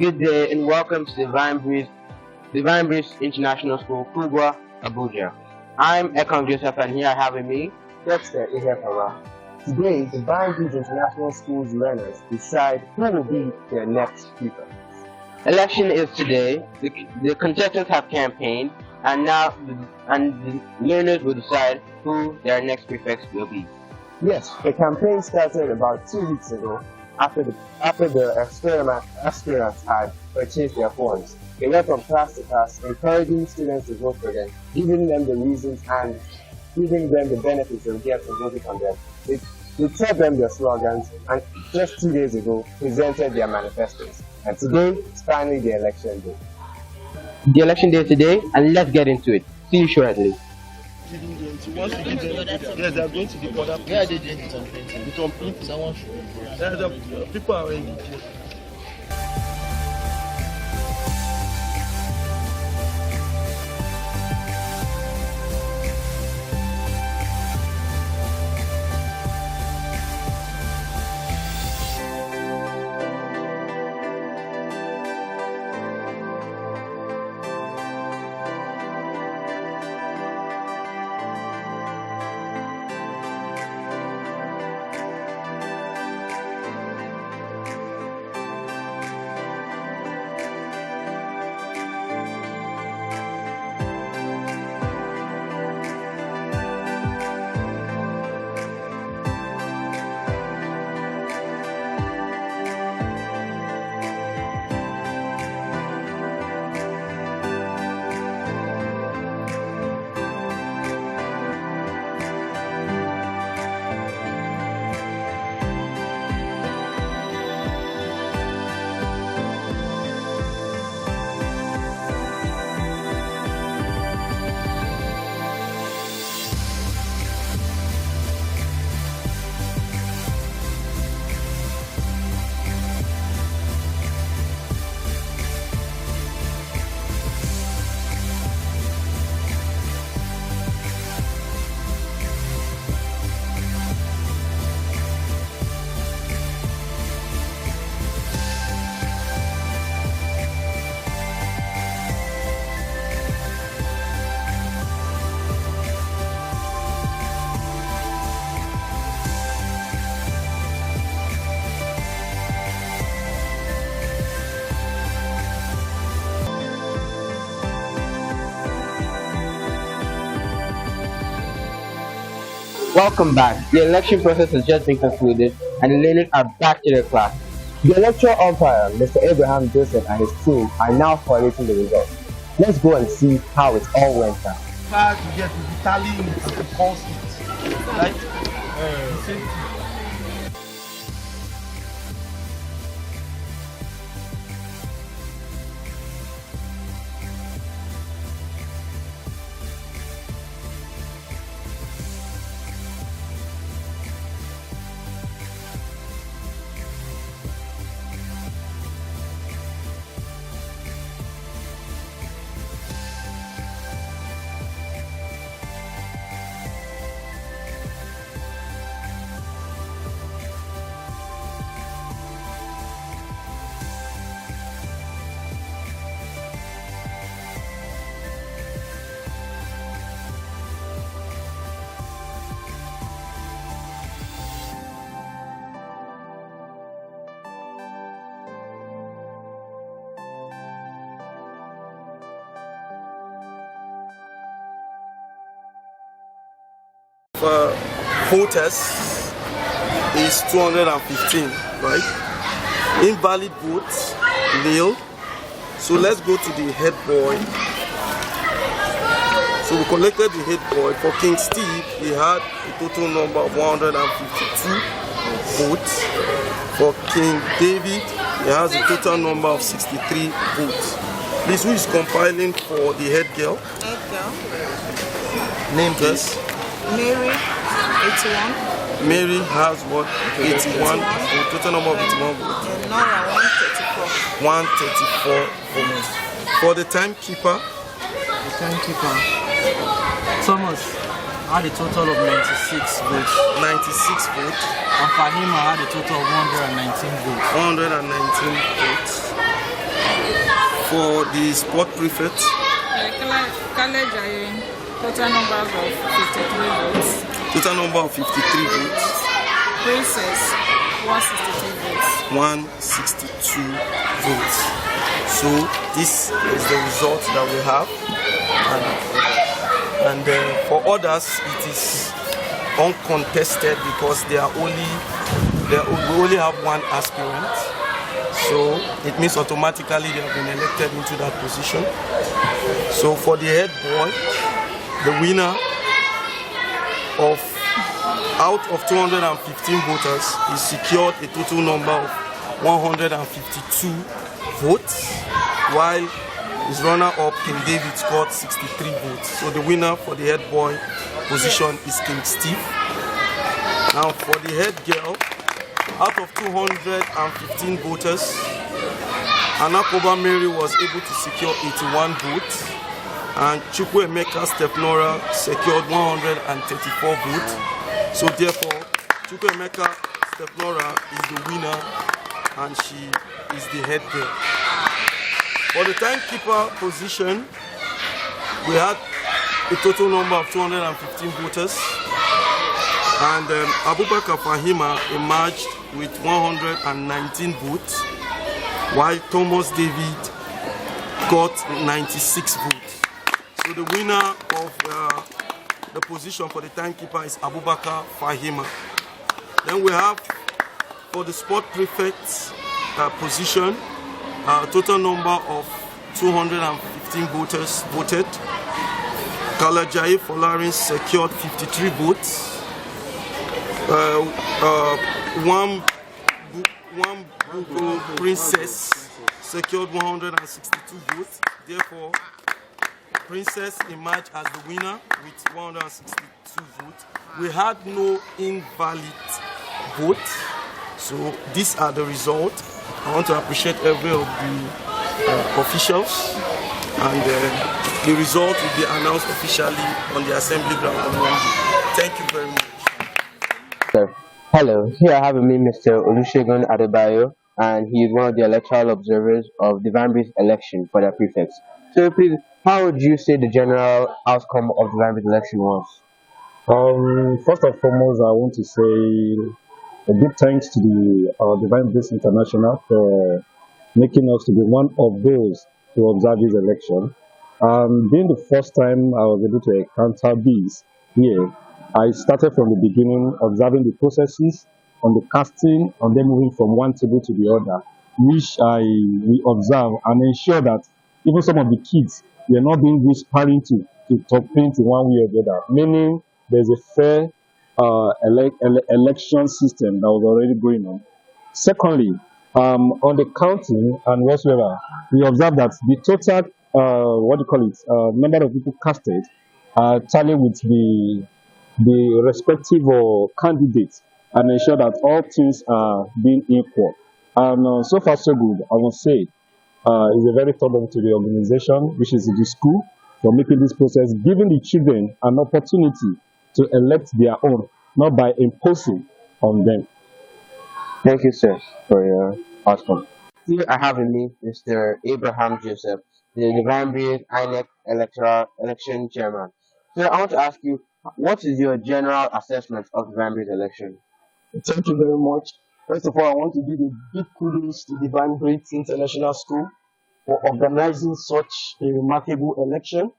Good day and welcome to Divine Breeze International School, Kubwa, Abuja. I'm Ekon Joseph and here I have with me Dexter Ihepara. Today, Divine Breeze International School's learners decide who will be their next prefects. Election is today. The contestants have campaigned and now the learners will decide who their next prefects will be. Yes, the campaign started about 2 weeks ago after the aspirants had purchased their forms. They went from class to class, encouraging students to vote for them, giving them the reasons and giving them the benefits they'll get from voting on them. They taught them their slogans and just 2 days ago presented their manifestos. And today is finally the election day. The election day is today and let's get into it. See you shortly. Once you give them, yes, they are going to the other place. Yeah, they did it on printing. It's on print. Someone should. People are already here. Welcome back. The election process has just been concluded and the learners are back to their class. The electoral umpire, Mr. Abraham Joseph, and his team are now collating the results. Let's go and see how it all went down. Card you get with the tally in the pulse it, right? Voters is 215, right? Invalid votes, nil. So let's go to the head boy. So we collected the head boy. For King Steve, he had a total number of 152 votes. For King David, he has a total number of 63 votes. Please, who is compiling for the head girl? Head girl. Name this. Mary, 81. Mary has what? 81. A total number of 81 votes. And Nora, 134. 134 votes. For the timekeeper, Thomas had a total of 96 votes. 96 votes. And Fahima had a total of 119 votes. 119 votes. for the sport prefect. College, total number of 53 votes. Total number of 53 votes. Princess, 162 votes. 162 votes. So this is the result that we have. And for others, it is uncontested because we only have one aspirant. So it means automatically they have been elected into that position. So for the head boy, the winner out of 215 voters, he secured a total number of 152 votes, while his runner-up, King David, scored 63 votes. So the winner for the head boy position is King Steve. Now for the head girl, out of 215 voters, Anakoba Mary was able to secure 81 votes, and Chukwuemeka Stepnora secured 134 votes. So therefore, Chukwuemeka Stepnora is the winner, and she is the head girl. For the timekeeper position, we had a total number of 215 voters, and Abubakar Fahima emerged with 119 votes, while Thomas David got 96 votes. So the winner of the position for the timekeeper is Abubakar Fahima. Then we have for the sport prefect position, a total number of 215 voters voted. Kalajayi Folarin secured 53 votes. One Princess secured 162 votes. Therefore, Princess emerged as the winner with 162 votes. We had no invalid votes. So these are the results. I want to appreciate every of the officials, and the result will be announced officially on the assembly ground on Monday. Thank you very much. Hello, here I have with me Mr. Olusegun Adebayo, and he is one of the electoral observers of the Vanbridge election for their prefects. So please, how would you say the general outcome of the Vanbridge election was? First and foremost, I want to say a big thanks to the Divine Bliss International for making us to be one of those to observe this election. Being the first time I was able to encounter bees here, I started from the beginning, observing the processes on the casting, and then moving from one table to the other, which we observe and ensure that even some of the kids, they are not being whispering to top paint in one way or the other, meaning there's a fair election system that was already going on. Secondly, on the counting and whatsoever, we observe that the total, number of people casted tally with the respective candidates and ensure that all things are being equal. And so far so good, I must say. It's a very thought to the organization, which is the school, for making this process, giving the children an opportunity to elect their own, not by imposing on them. Thank you, sir, for your outcome. Here I have with me Mr. Abraham Joseph, the Vanbridge INEC election chairman. So I want to ask you, what is your general assessment of the Vanbridge election? Thank you very much. First of all, I want to give a big kudos to the Vanbridge International School for organizing such a remarkable election.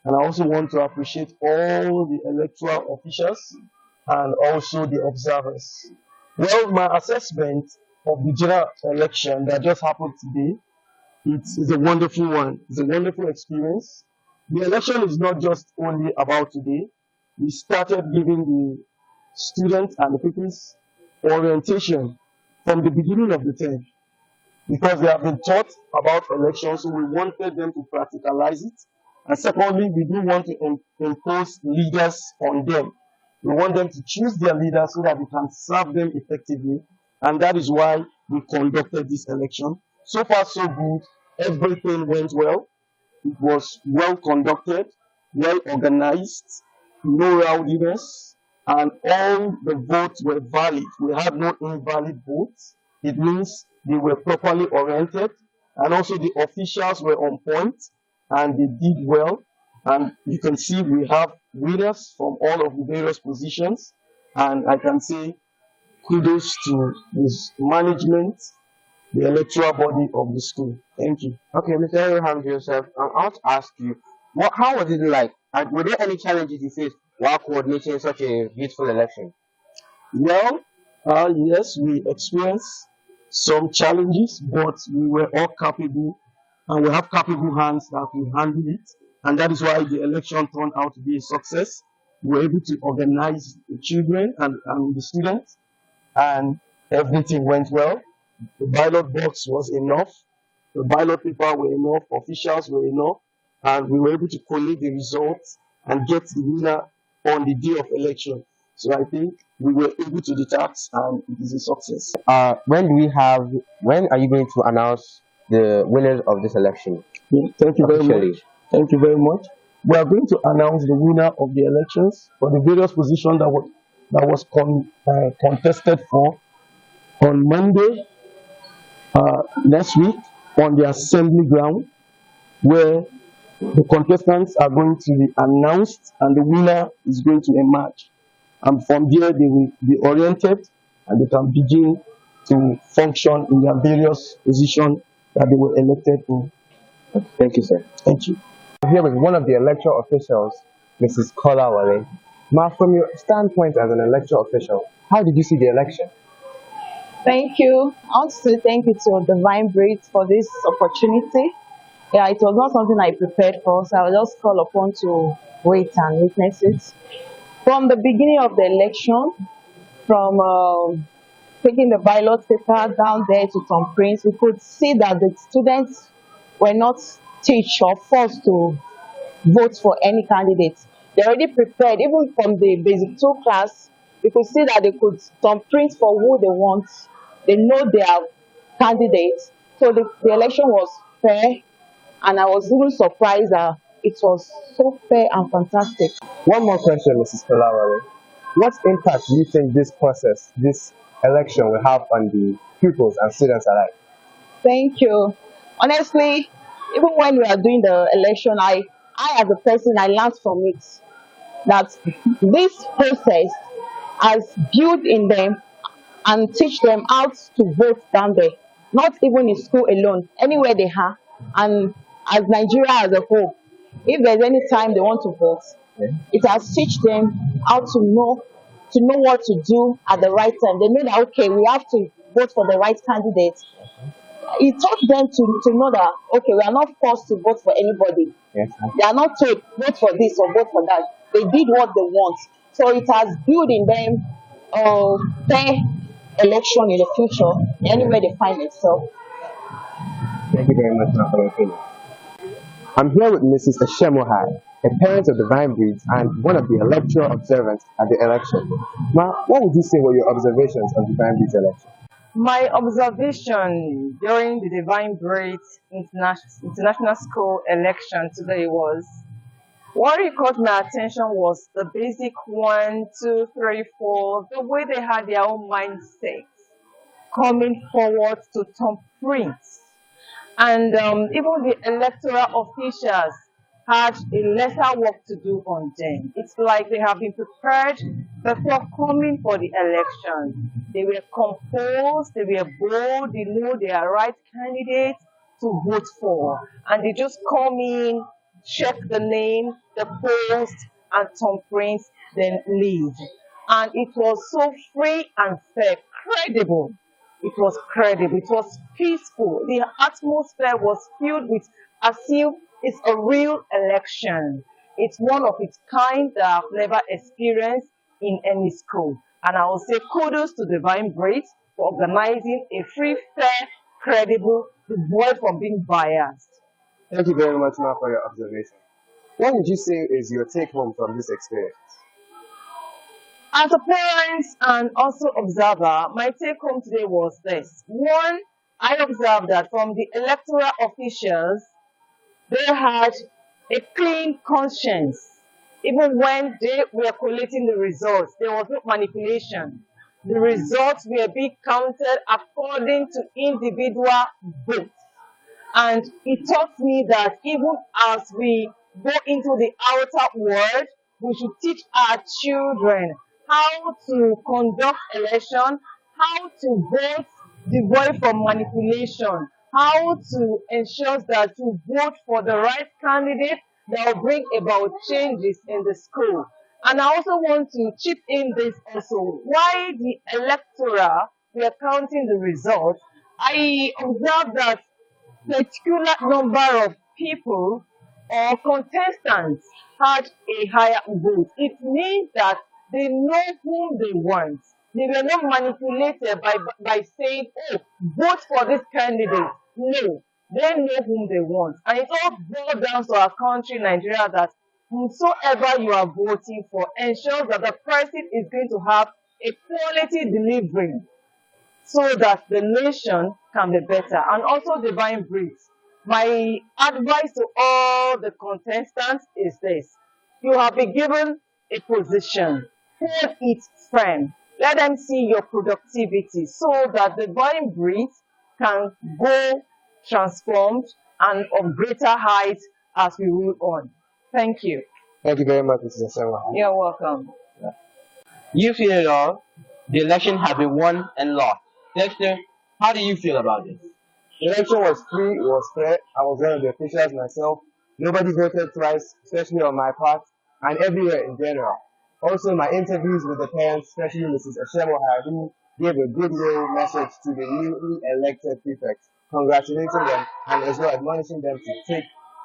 And I also want to appreciate all the electoral officials and also the observers. Well, my assessment of the general election that just happened today, it's a wonderful one. It's a wonderful experience. The election is not just only about today. We started giving the students and the people's orientation from the beginning of the term, because they have been taught about elections, so we wanted them to practicalize it. And secondly, we do want to impose leaders on them. We want them to choose their leaders so that we can serve them effectively, and that is why we conducted this election. So far, so good. Everything went well. It was well conducted, well organized, no rowdiness, and all the votes were valid. We had no invalid votes. It means they were properly oriented, and also the officials were on point and they did well. And you can see we have winners from all of the various positions, and I can say kudos to this management, the electoral body of the school. Thank you. Okay, Mr. Abraham Joseph, I want to ask you, how was it like? And were there any challenges you faced while coordinating such a beautiful election? Well, yes, we experienced some challenges, but we were all capable, and we have capable hands that will handle it. And that is why the election turned out to be a success. We were able to organize the children and the students, and everything went well. The ballot box was enough, the ballot paper were enough, officials were enough, and we were able to collate the results and get the winner on the day of election. So I think we were able to do that, and it is a success. When are you going to announce the winners of this election? Thank you very Officially. much. Thank you very much. We are going to announce the winner of the elections for the various positions that was contested for on Monday next week on the assembly ground, where the contestants are going to be announced and the winner is going to emerge. And from there, they will be oriented and they can begin to function in their various positions that they were elected in. Thank you, sir. Thank you. I'm here with one of the electoral officials, Mrs. Kolawale. Ma, from your standpoint as an electoral official, how did you see the election? Thank you. I want to say thank you to Divine Breed for this opportunity. Yeah, it was not something I prepared for, so I was just called upon to wait and witness it. From the beginning of the election, from taking the ballot paper down there to some prints, we could see that the students were not teach or forced to vote for any candidate. They already prepared, even from the basic 2 class, you could see that they could some print for who they want. They know their candidates. So the election was fair, and I was even surprised that it was so fair and fantastic. One more question, Mrs. Kolawale. What impact do you think this process, this election will have on the pupils and students alike? Thank you. Honestly, even when we are doing the election, I as a person, I learned from it that this process has built in them and teach them how to vote down there. Not even in school alone, anywhere they are. And as Nigeria as a whole, if there's any time they want to vote, it has teach them how to know what to do at the right time. They know that, okay, we have to vote for the right candidate. It taught them to know that, okay, we are not forced to vote for anybody. Yes. They are not told vote for this or vote for that. They did what they want. So it has built in them fair election in the future, anywhere they find themselves. Thank you very much, Ma, for your opinion. I'm here with Mrs. Ashemohai, a parent of Divine Breeds and one of the electoral observants at the election. Ma, what would you say were your observations of Divine Breeds election? My observation during the Divine Breed International School election today was, what caught my attention was the basic 1, 2, 3, 4, the way they had their own mindset coming forward to thumb prints. And even the electoral officials had a lesser work to do on them. It's like they have been prepared before coming for the election. They were composed, they were bold, they know they are right candidate to vote for. And they just come in, check the name, the post, and thumbprints, then leave. And it was so free and fair, credible. It was credible, it was peaceful. The atmosphere was filled with as if it's a real election. It's one of its kind that I've never experienced in any school. And I will say kudos to Divine Breed for organizing a free, fair, credible, devoid from being biased. Thank you very much, Ma, for your observation. What would you say is your take home from this experience? As a parent and also observer, my take home today was this. One, I observed that from the electoral officials, they had a clean conscience. Even when they were collating the results, there was no manipulation. The results were being counted according to individual votes. And it taught me that even as we go into the outer world, we should teach our children how to conduct election, how to vote devoid from manipulation, how to ensure that you vote for the right candidate that will bring about changes in the school. And I also want to chip in this also. Why the electoral, we are counting the results. I observed that particular number of people or contestants had a higher vote. It means that they know whom they want. They were not manipulated by saying, oh, vote for this candidate. No, they know whom they want. And it all boils down to our country, Nigeria, that whosoever you are voting for ensures that the person is going to have a quality delivery so that the nation can be better. And also divine breeds. My advice to all the contestants is this. You have been given a position. Hold it firm. Let them see your productivity so that the divine breeds can go transformed and of greater heights as we move on. Thank you. Thank you very much, Mrs. Asawa. You're welcome. You feel it all. The election has been won and lost. Dexter, how do you feel about this? The election was free, it was fair. I was one of the officials myself. Nobody voted twice, especially on my part, and everywhere in general. Also, my interviews with the parents, especially Mrs. Ashemoha, who gave a goodwill message to the newly elected prefects, congratulating them and as well admonishing them to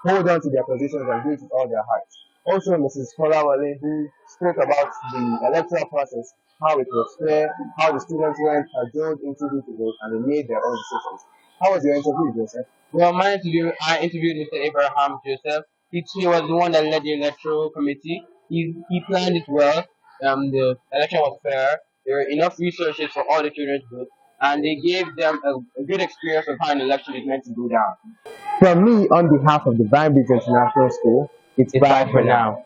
hold on to their positions and do it with all their hearts. Also, Mrs. Kolawale, who spoke about the electoral process, how it was fair, how the students went, cajoled into who to vote, and they made their own decisions. How was your interview, Joseph? Well, my interview, I interviewed Mr. Abraham Joseph. He was the one that led the electoral committee. He planned it well. The election was fair. There were enough resources for all the children to vote, and they gave them a good experience of how an election is meant to go down. From me, on behalf of the Vine Bridge International School, it's bye for now.